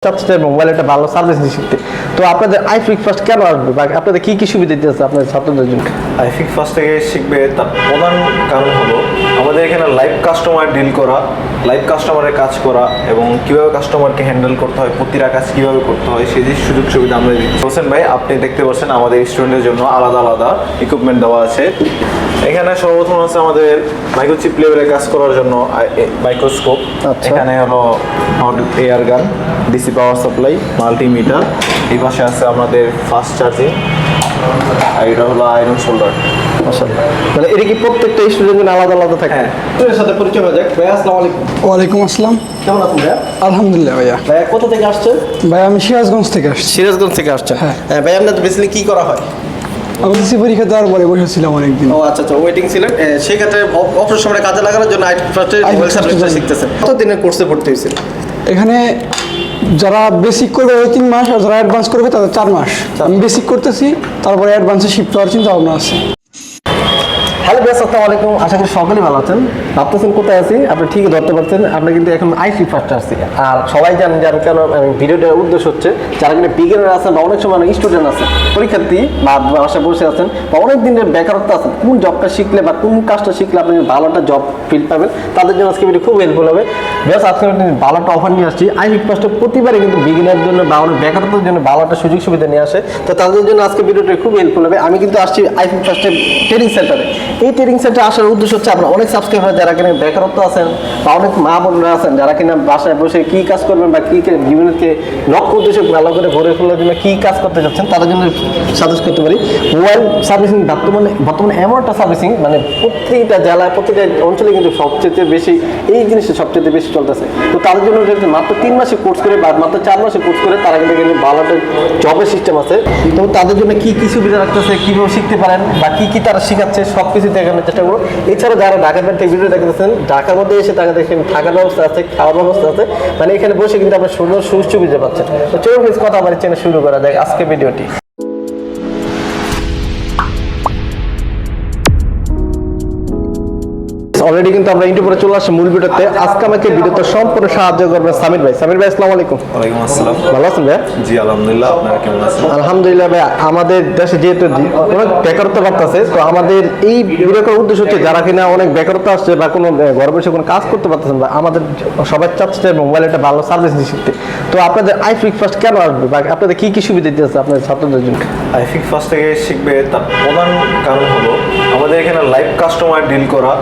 চাচ্ছে মোবাইল একটা ভালো সার্ভিস শিখতে। তো আপনাদের আইফিক ফার্স্ট কেন আসবে বা আপনাদের কি কি সুবিধা দিতেছে আপনাদের ছাত্রদের জন্য? আইফিক ফার্স্ট থেকে শিখবে তার প্রধান কারণ হলো আমাদের এখানে লাইভ কাস্টমার ডিল করা, লাইভ কাস্টমারের কাজ করা এবং কিভাবে কাস্টমারকে হ্যান্ডেল করতে হয়, প্রতিটা কাজ কিভাবে করতে হয় সেই যে সুযোগ সুবিধা আমরা দিচ্ছি। হোসেন ভাই, আপনি দেখতে পাচ্ছেন আমাদের স্টুডেন্টের জন্য আলাদা আলাদা ইকুইপমেন্ট দেওয়া আছে। এখানে সর্বপ্রথম আছে আমাদের মাইক্রোচিপ লেভেলে কাজ করার জন্য মাইক্রোস্কোপ। এখানে হলো এয়ার গান, ডিসি পাওয়ার সাপ্লাই, মাল্টিমিটার। এই পাশে আছে আমাদের ফাস্ট চার্জিং, আর এটা হলো আয়রন সোল্ডার। মাশাআল্লাহ, মানে এটা কি প্রত্যেকটা স্টুডেন্টের জন্য আলাদা আলাদা থাকে? স্টুডেন্টের সাথে পরিচয় হয়ে যাক। ভাইয়া আসসালামু আলাইকুম। ওয়ালাইকুম আসসালাম। কেমন আছেন ভাইয়া? আলহামদুলিল্লাহ ভাইয়া। ভাইয়া কোথা থেকে আসছেন? ভাই আমি সিরাজগঞ্জ থেকে আসছি। সিরাজগঞ্জ থেকে আসছেন। হ্যাঁ। ভাইয়া আপনাদের বেসিক্যালি কি করা হয়? আমি এসএসসি পরীক্ষা দেওয়ার পরে বসেছিলাম অনেকদিন। ও আচ্ছা আচ্ছা, ওয়েটিং ছিলেন। সেই ক্ষেত্রে অবসর সময় কাজে লাগানোর জন্য আইফিক ফার্স্টের মোবাইল সার্ভিসটা শিখতেছেন। কত দিনের কোর্সে ভর্তি হয়েছিল? এখানে যারা বেসিক করবে ওই 3 মাস, আর যারা অ্যাডভান্স করবে তাদের 4 মাস। আমি বেসিক করতেছি, তারপরে অ্যাডভান্সে শিফট হওয়ার চিন্তা ভাবনা আছে। হ্যালো ভাই, আসসালামু আলাইকুম। আশা করি সকলেই ভালো আছেন। ভাবতেছেন কোথায় আছি, আপনি ঠিকই ধরতে পারছেন। আমরা কিন্তু এখন আইফিক ফার্স্টে আসছি। আর সবাই জানেন যে আমি কেন ভিডিওটার উদ্দেশ্য হচ্ছে যারা কিন্তু বিগিনার আছেন বা অনেক সময় স্টুডেন্ট আছেন, পরীক্ষার্থী বা বাসায় বসে আছেন বা অনেক দিনের বেকারত্ব আছেন, কোন জবটা শিখলে বা কোন কাজটা শিখলে আপনি ভালো একটা জব ফিল পাবেন, তাদের জন্য আজকে ভিডিও খুব হেল্পফুল হবে। বেশ, আজকে আমি ভালো একটা অফার নিয়ে আসছি। আইফিক ফার্স্টে প্রতিবারই কিন্তু বিগিনারের জন্য বা অনেক বেকারত্বের জন্য ভালো একটা সুযোগ সুবিধা নিয়ে আসে। তো তাদের জন্য আজকে ভিডিওটা খুব হেল্পফুল হবে। আমি কিন্তু আসছি আইফিক ফার্স্টের ট্রেনিং সেন্টারে। এই ট্রেনিং সেন্টারে আসার উদ্দেশ্য হচ্ছে আপনার অনেক সাবস্ক্রাইবার যারা কিনা বেকারত্ব আছেন বা অনেক মা বোনরা আছেন যারা কিনা বাসায় বসে কি কাজ করবেন বা কি জীবনকে লক্ষ্য উদ্দেশ্যে ভালো করে ভরে ফেলার জন্য কি কাজ করতে যাচ্ছেন তাদের জন্য সাজেস্ট করতে পারি। মোবাইল সার্ভিসিং বর্তমানে এমন একটা সার্ভিসিং, মানে প্রত্যেকটা জেলায় প্রত্যেকটা অঞ্চলে কিন্তু সবচেয়ে বেশি এই জিনিসটা সবচেয়ে বেশি চলতেছে। তো তাদের জন্য মাত্র 3 মাসে কোর্স করে বা মাত্র 4 মাসে কোর্স করে তারা কিন্তু ভালো একটা জবের সিস্টেম আছে। তো তাদের জন্য কি কি সুবিধা রাখতেছে, কীভাবে শিখতে পারেন বা কি কি তারা শিখাচ্ছে সব কিছু দেখানোর চেষ্টা করবো। এছাড়া যারা ঢাকার থেকে ভিডিও দেখতেছেন, ঢাকার মধ্যে এসে তারা দেখেন থাকার ব্যবস্থা আছে, খাওয়ার ব্যবস্থা আছে, মানে এখানে বসে কিন্তু আপনার সুন্দর সুবিধা পাচ্ছেন। তো চলুন কথা আমার চ্যানেল শুরু করা যায় আজকে ভিডিওটি। অলরেডি কিন্তু আমরা ইন্টারভিউ চলে আসছি মূল ভিডিওতে। আজকে আমাকে ভিডিওতে সম্পূর্ণ সাহায্য করবেন সামির ভাই। সামির ভাই, আসসালামু আলাইকুম। ওয়ালাইকুম আসসালাম। ভালো আছেন ভাই? জি আলহামদুলিল্লাহ, আপনারা কেমন আছেন? আলহামদুলিল্লাহ ভাই। আমাদের দেশে যেহেতু অনেক বেকারত্ব বাড়তেছে, তো আমাদের এই ভিডিও করার উদ্দেশ্য হচ্ছে যারা কিনা অনেক বেকারত্ব আসছে বা কোনো ঘরে বসে কোনো কাজ করতে পারতেছেন বা আমাদের সবাই চাচ্ছে মোবাইল একটা ভালো সার্ভিস শিখতে। তো আপনাদের আইফিক ফার্স্ট কেন আসবে বা আপনাদের কি কি সুবিধা দিতেছে আপনাদের ছাত্রদের জন্য? আইফিক ফার্স্ট থেকে শিখবে তার প্রধান কারণ হলো আমাদের এখানে লাইভ কাস্টমার ডিল করা,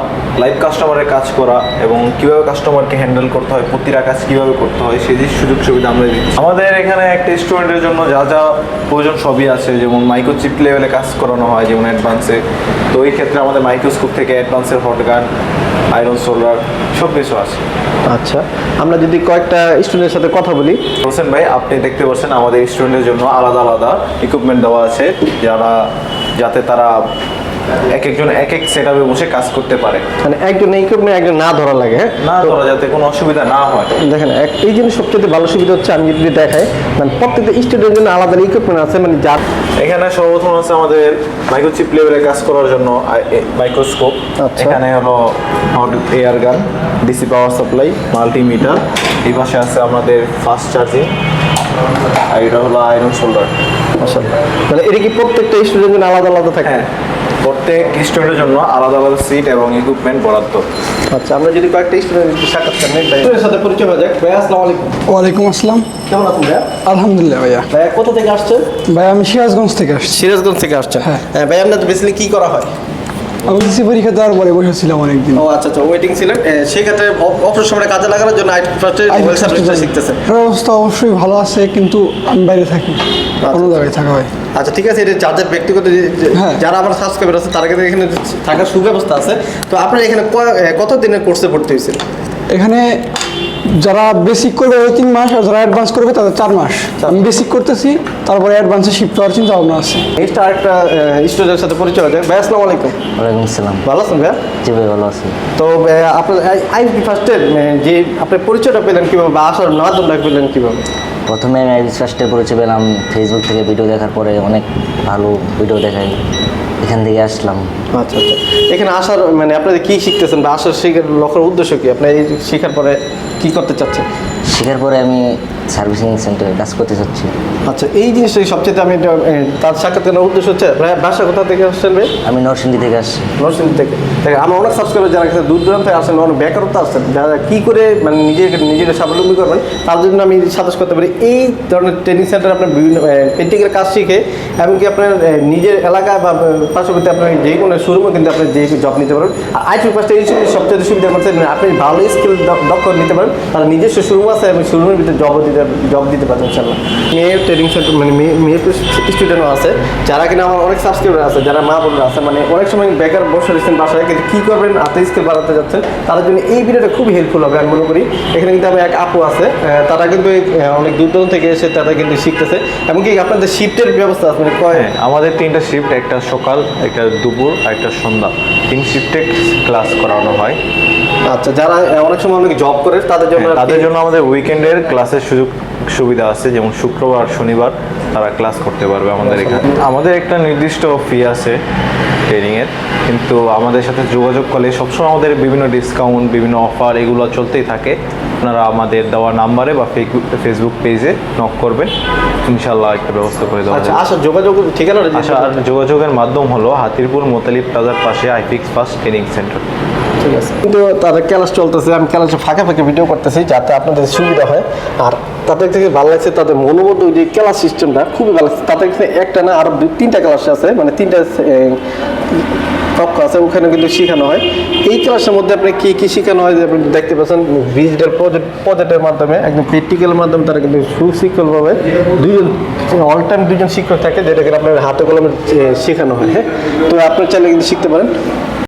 লাইভ কাস্টমারের কাজ করা এবং কিভাবে কাস্টমারকে হ্যান্ডেল করতে হয়, প্রতিটা কাজ কিভাবে করতে হয় সেই যে সুযোগ সুবিধা আমরা দিচ্ছি। আমাদের এখানে একটা স্টুডেন্টের জন্য যা যা প্রয়োজন সবই আছে, যেমন মাইক্রোচিপ লেভেলে কাজ করানো হয় যেমন অ্যাডভান্সে। তো এই ক্ষেত্রে আমাদের মাইক্রোস্কোপ থেকে অ্যাডভান্সের হট গান, আয়রন সোল্ডার সব কিছু আছে। আচ্ছা, আমরা যদি কয়েকটা স্টুডেন্টের সাথে কথা বলি। হোসেন ভাই, আপনি দেখতে পাচ্ছেন আমাদের স্টুডেন্টের জন্য আলাদা আলাদা ইকুইপমেন্ট দেওয়া আছে যাতে তারা এক একজন এক এক সেটআপে বসে কাজ করতে পারে, মানে একজন ইকুইপমেন্ট একজন না ধরা লাগে, হ্যাঁ, না ধরা যাতে কোনো অসুবিধা না হয়। দেখেন এই জিনিস সবচেয়ে ভালো সুবিধা হচ্ছে আমি যদি দেখাই, মানে প্রত্যেকটা স্টুডেন্টের জন্য আলাদা ইকুইপমেন্ট আছে, মানে যার এখানে সর্বপ্রথম আছে আমাদের মাইক্রোচিপ লেভেলে কাজ করার জন্য মাইক্রোস্কোপ। আচ্ছা। এখানে হলো এয়ার গান, ডিসি পাওয়ার সাপ্লাই, মাল্টিমিটার। এই পাশে আছে আমাদের ফাস্ট চার্জিং, আর এটা হলো আয়রন সোল্ডার। মাশাআল্লাহ, মানে এটা কি প্রত্যেকটা স্টুডেন্টের জন্য আলাদা আলাদা থাকে? হ্যাঁ, প্রত্যেক স্টুডেন্টের জন্য আলাদা আলাদা সিট এবং ইকুইপমেন্ট বরাদ্দ। আচ্ছা, আমরা যদি কয়েকটা স্টুডেন্টের সাক্ষাৎকার নেই, ভাইয়ের সাথে পরিচয় হয়ে যাক। ভাই, আসসালামু আলাইকুম। ওয়ালাইকুম আসসালাম। কেমন আছেন ভাইয়া? আলহামদুলিল্লাহ ভাইয়া। ভাইয়া কোথা থেকে আসছেন? ভাই আমি সিরাজগঞ্জ থেকে আসছি। সিরাজগঞ্জ থেকে আসছেন। হ্যাঁ। ভাই, আপনাদের বেসিক্যালি কি করা হয়? আমি এসএসসি পরীক্ষা দেওয়ার পরে বসেছিলাম অনেকদিন। ও আচ্ছা আচ্ছা, ওয়েটিং ছিলেন। সেই ক্ষেত্রে অবসর সময় কাজে লাগানোর জন্য আইফিক ফার্স্টের মোবাইল সার্ভিসটা শিখতেছেন। অবস্থা অবশ্যই ভালো আছে, কিন্তু আমি বাইরে থাকি, অন্য জায়গায় থাকা হয়। আচ্ছা, ঠিক আছে। এটা যাদের ব্যক্তিগত হ্যাঁ। যারা আমার সাবস্ক্রাইবার আছে তারা কিন্তু এখানে থাকার সুব্যবস্থা আছে। তো আপনার এখানে কত দিনের কোর্সে ভর্তি হয়েছিল? এখানে যারা বেসিক করবে ওই 3 মাস, আর যারা অ্যাডভান্স করবে তাদের 4 মাস। আমি বেসিক করতেছি, তারপরে অ্যাডভান্সে শিফট হওয়ার চিন্তা ভাবনা আছে। নেক্সট আরেকটা স্টুডেন্টের সাথে পরিচয় হয়ে যায়। ভাই, আসসালামু আলাইকুম। ওয়ালাইকুম আসসালাম। ভালো আছেন ভাইয়া? জি ভাই, ভালো আছি। তো আপনার আইফিক ফার্স্টের যে আপনার পরিচয়টা পেলেন কীভাবে বা আসার মাধ্যমটা পেলেন কীভাবে? প্রথমে আমি আইবিস ফার্স্টে পরিচয় পেলাম ফেসবুক থেকে, ভিডিও দেখার পরে অনেক ভালো ভিডিও দেখাই, এখান থেকে আসলাম। আচ্ছা আচ্ছা, এখানে আসার মানে আপনাদের কি শিখতেছেন বা আসার শেখার লক্ষ্যের উদ্দেশ্য কি? আপনি এই শেখার পরে কি করতে চাচ্ছেন? শেখার পরে আমি সার্ভিসিং সেন্টারে কাজ করতে চাচ্ছি। আচ্ছা, এই জিনিসটাই সবচেয়ে আমি তার সাক্ষাৎকারের উদ্দেশ্য হচ্ছে বাসা কোথা থেকে আসছেন ভাই? আমি নরসিংদী থেকে আসছি। নরসিংদী থেকে। আমার অনেক সাবস্ক্রাইবার যারা কাছে দূর দূরান্তে আসেন, অনেক বেকারত্ব আসছেন, যারা কী করে মানে নিজেকে স্বাবলম্বী করবেন তার জন্য আমি সাজেস্ট করতে পারি এই ধরনের ট্রেনিং সেন্টারে আপনার বিভিন্ন পেন্টিংয়ের কাজ শিখে এমনকি আপনার নিজের এলাকা বা পার্শ্ববর্তী আপনার যে কোনো শোরুমও কিন্তু আপনি যে জব নিতে পারেন। আর আইটি ফার্স্টে এই সবচেয়ে সুবিধা করছে আপনি ভালো স্কিল দক্ষ নিতে পারেন, তার নিজস্ব শোরুম আছে এবং শোরুমের ভিতরে জব দিতে পারেন ইনশাল্লাহ। মেয়ে ট্রেনিং সেন্টার মানে মেয়ে স্টুডেন্টও আছে যারা কিনা আমার অনেক সাবস্ক্রাইবার আছে, যারা মা বোনরা আছে, মানে অনেক সময় বেকার বসে রয়েছেন বাসায়, কিন্তু কী করবেন হাতে স্কিল বাড়াতে যাচ্ছেন, তাদের জন্য এই ভিডিওটা খুবই হেল্পফুল হবে আমি মনে করি। এখানে কিন্তু আমি এক আপু আছে, তারা কিন্তু অনেক দূর দূরান্ত থেকে এসে তারা কিন্তু শিখতেছে, এমনকি আপনাদের শিফটের ব্যবস্থা আছে মানে হ্যাঁ, আমাদের 3টা শিফট, একটা সকাল, একটা দুপুর আর একটা সন্ধ্যা, 3 শিফটে ক্লাস করানো হয়। আচ্ছা, যারা অনেক সময় অনেক জব করে তাদের জন্য আমাদের উইকেন্ডের ক্লাসের সুবিধা আছে, যেমন শুক্রবার শনিবার তারা ক্লাস করতে পারবে আমাদের এখানে। আমাদের একটা নির্দিষ্ট ফি আছে ট্রেনিংয়ের, কিন্তু আমাদের সাথে যোগাযোগ করলে সবসময় আমাদের বিভিন্ন ডিসকাউন্ট, বিভিন্ন অফার এগুলো চলতেই থাকে। আপনারা আমাদের দেওয়া নাম্বারে বা ফেসবুক পেজে নক করবেন, ইনশাল্লাহ একটা ব্যবস্থা করে দেওয়া আচ্ছা, যাবে। যোগাযোগ ঠিকানা আর যোগাযোগের মাধ্যম হলো হাতিরপুল মোতালিব প্লাজার পাশে আইফিক্স ফার্স্ট ট্রেনিং সেন্টার। ঠিক আছে, কিন্তু তাদের ক্লাস চলতেছে, আমি ক্লাসে ফাঁকে ফাঁকে ভিডিও করতেছি যাতে আপনাদের সুবিধা হয়। আর তাদের থেকে ভালো লাগছে তাদের মনোবদ্ধ যে ক্লাস সিস্টেমটা খুবই ভালো লাগছে। তাদের এখানে একটা না আরও 3টা ক্লাস আছে, মানে 3টা কক্ষ আছে, ওখানে কিন্তু শেখানো হয়। এই ক্লাসের মধ্যে আপনি কী কী শেখানো হয় আপনি দেখতে পাচ্ছেন, ডিজিটাল প্রজেক্টের মাধ্যমে একদম প্র্যাকটিক্যালের মাধ্যমে তারা কিন্তু সুশৃঙ্খলভাবে অল টাইম 2জন শিক্ষক থাকে, যেটাকে আপনার হাতে কলমে শেখানো হয়। হ্যাঁ, তো আপনার চাইলে কিন্তু শিখতে পারেন।